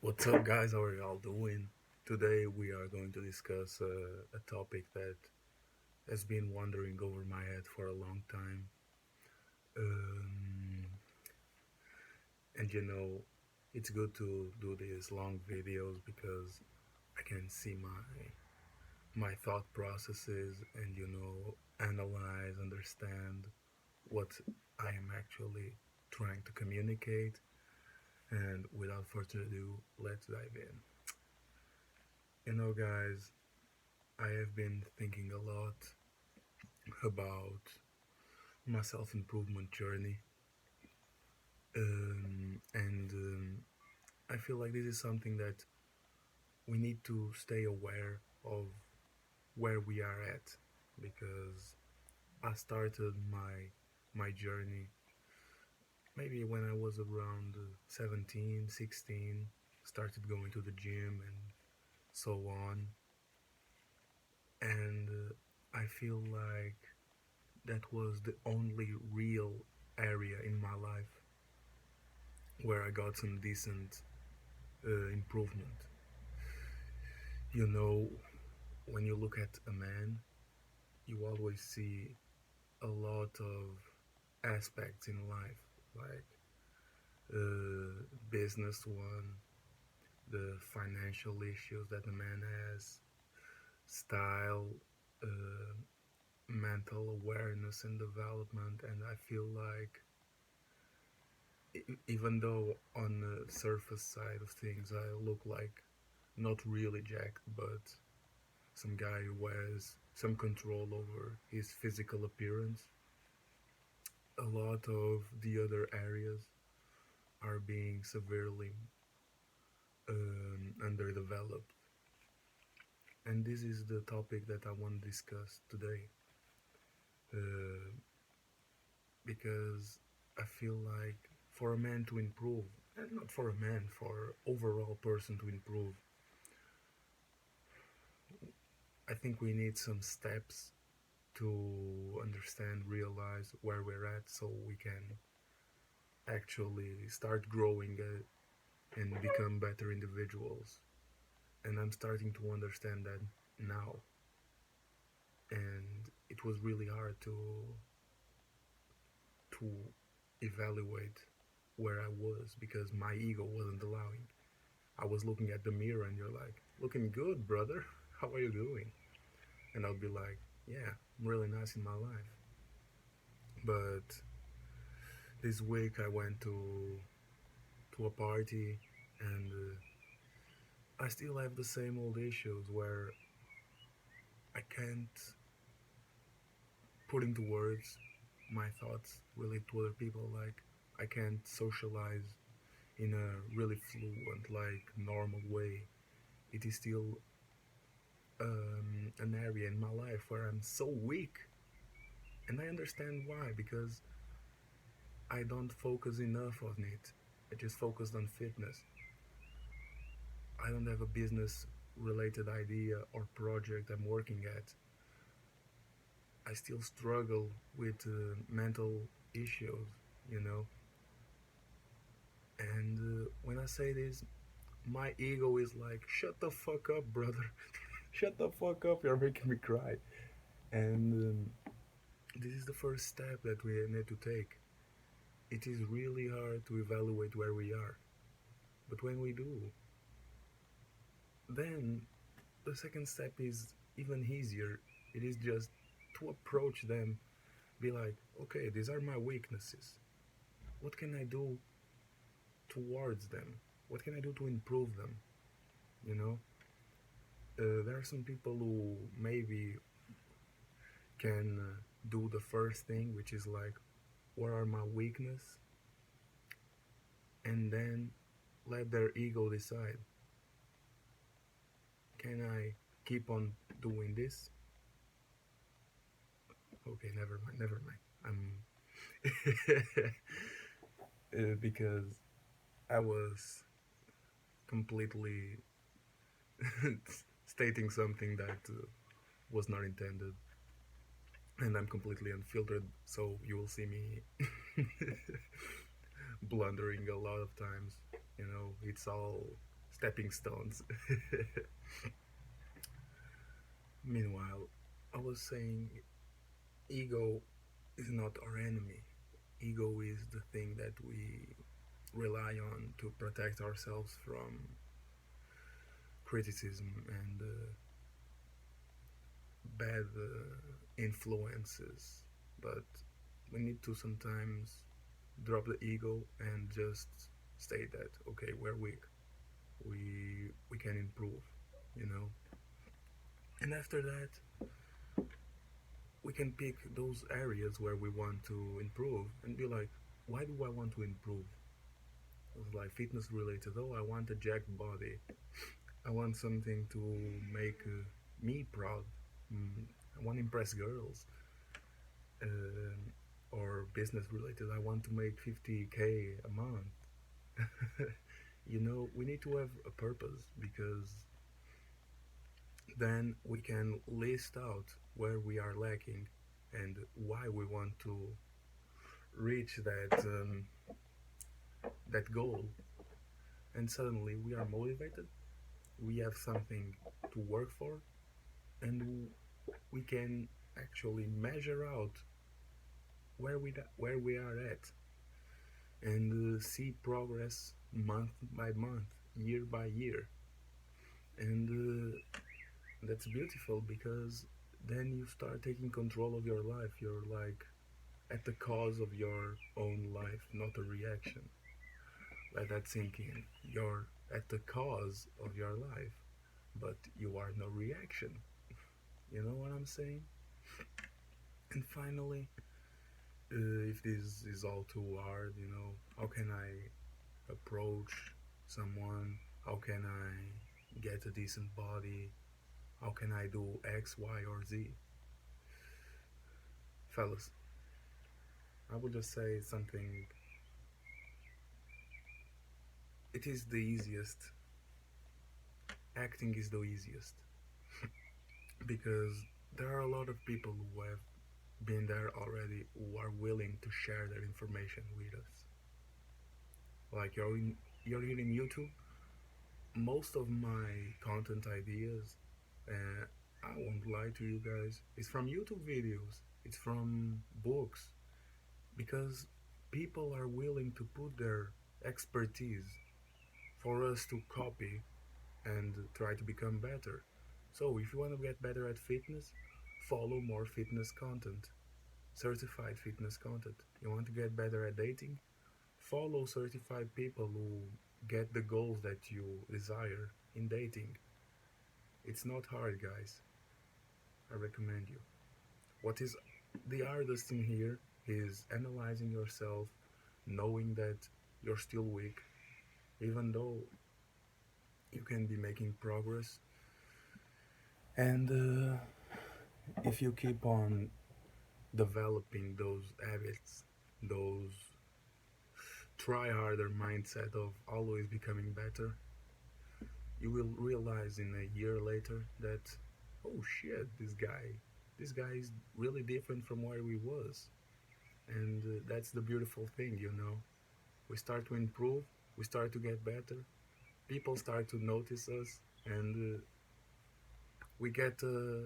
What's up, guys? How are y'all doing? Today, we are going to discuss a topic that has been wandering over my head for a long time. Um, and it's good to do these long videos because I can see my thought processes and analyze, understand what I am actually trying to communicate. And without further ado, let's dive in. Guys, I have been thinking a lot about my self improvement journey, and I feel like this is something that we need to stay aware of where we are at because I started my journey maybe when I was around 17, 16, started going to the gym and so on, and I feel like that was the only real area in my life where I got some decent improvement. You know, when you look at a man, you always see a lot of aspects in life, like business one, the financial issues that the man has, style, uh, mental awareness and development, and I feel like even though on the surface side of things I look like not really jacked, but some guy who has some control over his physical appearance. A lot of the other areas are being severely underdeveloped. And this is the topic that I want to discuss today uh, because I feel like for a man to improve, and not for a man, for overall person to improve, I think we need some steps to understand, realize where we're at so we can actually start growing and become better individuals. And I'm starting to understand that now. And it was really hard to evaluate where I was because my ego wasn't allowing. I was looking at the mirror and you're like, looking good, brother. How are you doing? And I'll be like, yeah, I'm really nice in my life. But this week I went to a party and I still have the same old issues where I can't put into words my thoughts really to other people. Like I can't socialize in a really fluent, like normal way. It is still an area in my life where I'm so weak, and I understand why because I don't focus enough on it. I just focused on fitness. I don't have a business related idea or project I'm working at. I still struggle with mental issues, you know. And when I say this, my ego is like, shut the fuck up, brother. Shut the fuck up, you're making me cry. And this is the first step that we need to take. It is really hard to evaluate where we are. But when we do, then the second step is even easier. It is just to approach them, be like, okay, these are my weaknesses. What can I do towards them? What can I do to improve them? You know, there are some people who maybe can do the first thing, which is like, what are my weakness, and then let their ego decide. Can I keep on doing this? Okay, never mind, never mind. I'm because I was completely stating something that was not intended, and I'm completely unfiltered, so you will see me blundering a lot of times. It's all stepping stones. Meanwhile, I was saying ego is not our enemy. Ego is the thing that we rely on to protect ourselves from criticism and bad influences. But we need to sometimes drop the ego and just state that okay, we're weak. We can improve, you know. And after that, we can pick those areas where we want to improve and be like, why do I want to improve? It's like fitness related. Oh, I want a jacked body. I want something to make me proud. Mm, I want to impress girls. Um, or business related. I want to make 50K a month. You know, we need to have a purpose because then we can list out where we are lacking and why we want to reach that goal. And suddenly we are motivated. We have something to work for, and we can actually measure out where we are at and see progress month by month, year by year. And that's beautiful because then you start taking control of your life. You're like at the cause of your own life, not a reaction. Let that sink in. You're at the cause of your life, but you are no reaction. You know what I'm saying? And finally, if this is all too hard, you know, how can I approach someone? How can I get a decent body? How can I do X, Y, or Z? Fellas, I would just say something. It is the easiest. Acting is the easiest because there are a lot of people who have been there already who are willing to share their information with us. Like you're here in YouTube. Most of my content ideas, I won't lie to you guys, it's from YouTube videos. It's from books because people are willing to put their expertise for us to copy and try to become better. So if you want to get better at fitness, follow more fitness content, certified fitness content. You want to get better at dating, follow certified people who get the goals that you desire in dating. It's not hard, guys. I recommend you. What is the hardest thing here is analyzing yourself, knowing that you're still weak, even though you can be making progress. And if you keep on developing those habits, those try harder mindset of always becoming better, you will realize in a year later that, oh shit, this guy is really different from where we was. And that's the beautiful thing, you know. We start to improve, we start to get better, people start to notice us, and we get a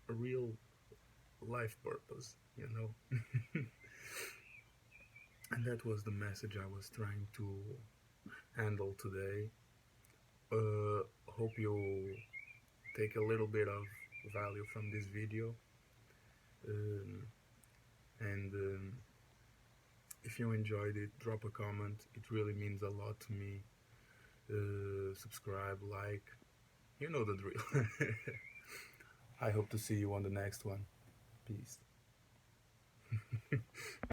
real life purpose, you know. And that was the message I was trying to handle today. Hope you take a little bit of value from this video. Um, and if you enjoyed it, drop a comment. It really means a lot to me. Subscribe, like, you know the drill. I hope to see you on the next one. Peace.